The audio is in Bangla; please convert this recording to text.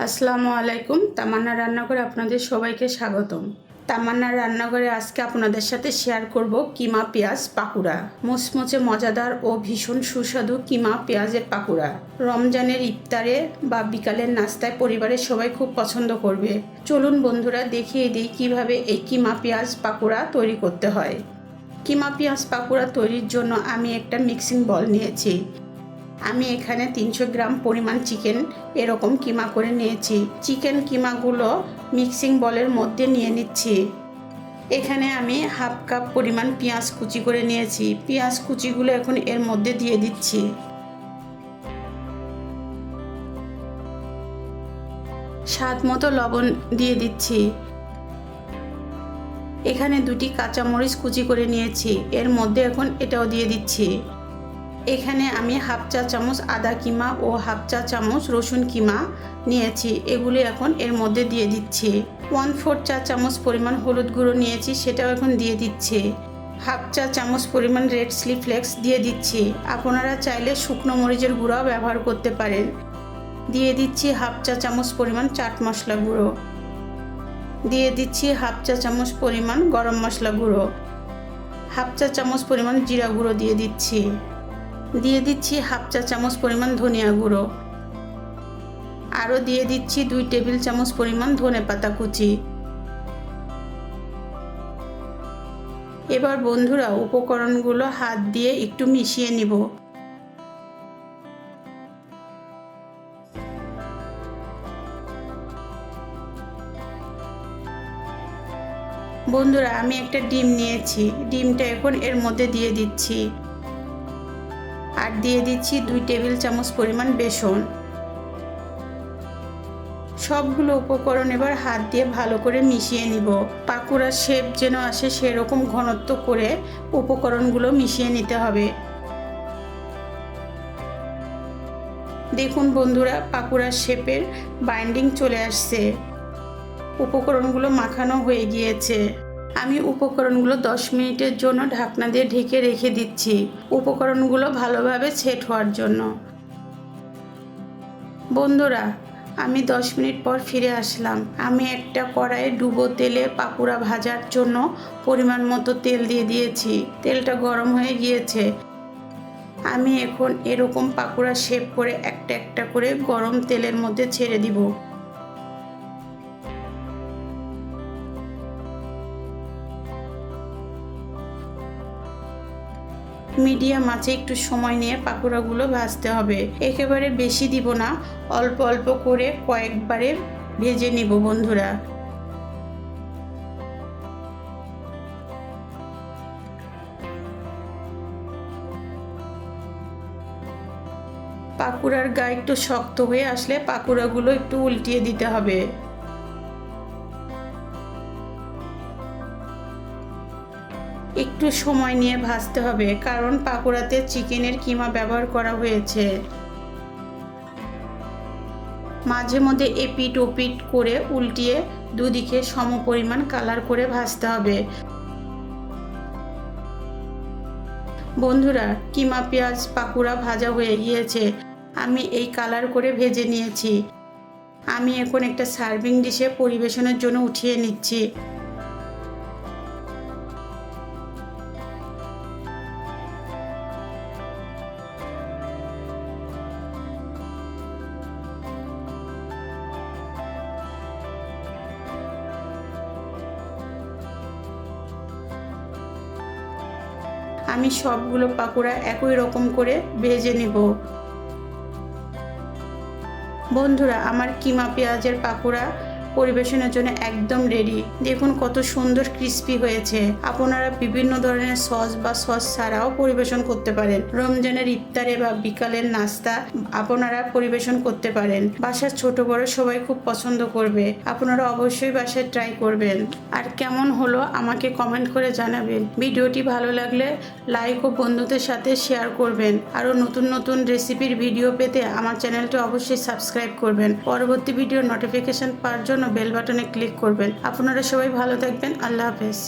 আসসালামু আলাইকুম। তামান্না রান্নাঘরে আপনাদের সবাইকে স্বাগতম। তামান্নার রান্নাঘরে আজকে আপনাদের সাথে শেয়ার করব কিমা পেঁয়াজ পাকুড়া। মুচমুচে মজাদার ও ভীষণ সুস্বাদু কিমা পেঁয়াজের পাকুড়া রমজানের ইফতারে বা বিকালের নাস্তায় পরিবারের সবাই খুব পছন্দ করবে। চলুন বন্ধুরা দেখিয়ে দিই কিভাবে এই কিমা পেঁয়াজ পাকুড়া তৈরি করতে হয়। কিমা পেঁয়াজ পাকুড়া তৈরির জন্য আমি একটা মিক্সিং বল নিয়েছি। আমি এখানে 300 গ্রাম পরিমাণ চিকেন এরকম কিমা করে নিয়েছি। চিকেন কিমাগুলো মিক্সিং বলের মধ্যে নিয়ে নিচ্ছি। এখানে আমি হাফ কাপ পরিমাণ পেঁয়াজ কুচি করে নিয়েছি। পেঁয়াজ কুচিগুলো এখন এর মধ্যে দিয়ে দিচ্ছি। স্বাদ মতো লবণ দিয়ে দিচ্ছি। এখানে 2টি কাঁচামরিচ কুচি করে নিয়েছি, এর মধ্যে এখন এটাও দিয়ে দিচ্ছি। এখানে আমি হাফ চা চামচ আদা কিমা ও হাফ চা চামচ রসুন কিমা নিয়েছি, এগুলি এখন এর মধ্যে দিয়ে দিচ্ছি। 1/4 চা চামচ পরিমাণ হলুদ গুঁড়ো নিয়েছি, সেটাও এখন দিয়ে দিচ্ছি। হাফ চা চামচ পরিমাণ রেড চিলি ফ্লেক্স দিয়ে দিচ্ছি। আপনারা চাইলে শুকনো মরিচের গুঁড়াও ব্যবহার করতে পারেন। দিয়ে দিচ্ছি হাফ চা চামচ পরিমাণ চাট মশলা গুঁড়ো। দিয়ে দিচ্ছি হাফ চা চামচ পরিমাণ গরম মশলা গুঁড়ো। হাফ চা চামচ পরিমাণ জিরা গুঁড়ো দিয়ে দিচ্ছি। দিয়ে দিচ্ছি হাফ চা চামচ পরিমাণ ধনিয়া গুঁড়ো। আরও দিয়ে দিচ্ছি 2 টেবিল চামচ পরিমাণ ধনেপাতা কুচি। এবার বন্ধুরা উপকরণগুলো হাত দিয়ে একটু মিশিয়ে নিব। বন্ধুরা আমি একটা ডিম নিয়েছি, ডিমটা এখন এর মধ্যে দিয়ে দিচ্ছি। আর দিয়ে দিচ্ছি 2 টেবিল চামচ পরিমাণ বেসন। সবগুলো উপকরণ এবার হাত দিয়ে ভালো করে মিশিয়ে নিব। পাকুড়ার শেপ যেন আসে সেরকম ঘনত্ব করে উপকরণগুলো মিশিয়ে নিতে হবে। দেখুন বন্ধুরা পাকুড়ার শেপের বাইন্ডিং চলে আসছে। উপকরণগুলো মাখানো হয়ে গিয়েছে। আমি উপকরণগুলো 10 মিনিটের জন্য ঢাকনা দিয়ে ঢেকে রেখে দিচ্ছি, উপকরণগুলো ভালোভাবে সেট হওয়ার জন্য। বন্ধুরা আমি 10 মিনিট পর ফিরে আসলাম। আমি একটা কড়াইয়ে ডুবো তেলে পাকুড়া ভাজার জন্য পরিমাণ মতো তেল দিয়ে দিয়েছি। তেলটা গরম হয়ে গিয়েছে। আমি এখন এরকম পাকুড়া শেপ করে একটা একটা করে গরম তেলের মধ্যে ছেড়ে দিব। মিডিয়াম আঁচে একটু সময় নিয়ে পাকুড়াগুলো ভাজতে হবে। একেবারে বেশি দিব না, অল্প অল্প করে কয়েকবারে ভেজে নিব বন্ধুরা। পাকুড়ার গায়ে একটু শক্ত হয়ে আসলে পাকুড়াগুলো একটু উল্টিয়ে দিতে হবে। একটু সময় নিয়ে ভাজতে হবে, কারণ পাকুড়াতে চিকেনের কিমা ব্যবহার করা হয়েছে। মাঝে মধ্যে এপিট ওপিট করে উল্টিয়ে দুদিকে সমপরিমাণ কালার করে ভাজতে হবে। বন্ধুরা কিমা পেঁয়াজ পাকুড়া ভাজা হয়ে গিয়েছে। আমি এই কালার করে ভেজে নিয়েছি। আমি এখন একটা সার্ভিং ডিশে পরিবেশনের জন্য উঠিয়ে নিচ্ছি। আমি সবগুলো পাকুড়া একই রকম করে ভেজে নেব। বন্ধুরা আমার কিমা পেঁয়াজের পাকুড়া পরিবেশনের জন্য একদম রেডি। দেখুন কত সুন্দর ক্রিস্পি হয়েছে। আপনারা বিভিন্ন ধরনের সস বা সস ছাড়াও পরিবেশন করতে পারেন। রমজানের ইফতারে বা বিকালের নাস্তা আপনারা পরিবেশন করতে পারেন। বাসার ছোট বড় সবাই খুব পছন্দ করবে। আপনারা অবশ্যই বাসায় ট্রাই করবেন। আর কেমন হলো আমাকে কমেন্ট করে জানাবেন। ভিডিওটি ভালো লাগলে লাইক ও বন্ধুদের সাথে শেয়ার করবেন। আরও নতুন নতুন রেসিপির ভিডিও পেতে আমার চ্যানেলটি অবশ্যই সাবস্ক্রাইব করবেন। পরবর্তী ভিডিওর নোটিফিকেশন পাওয়ার জন্য বেল বাটনে ক্লিক করবেন। আপনারা সবাই ভালো থাকবেন। আল্লাহ হাফেজ।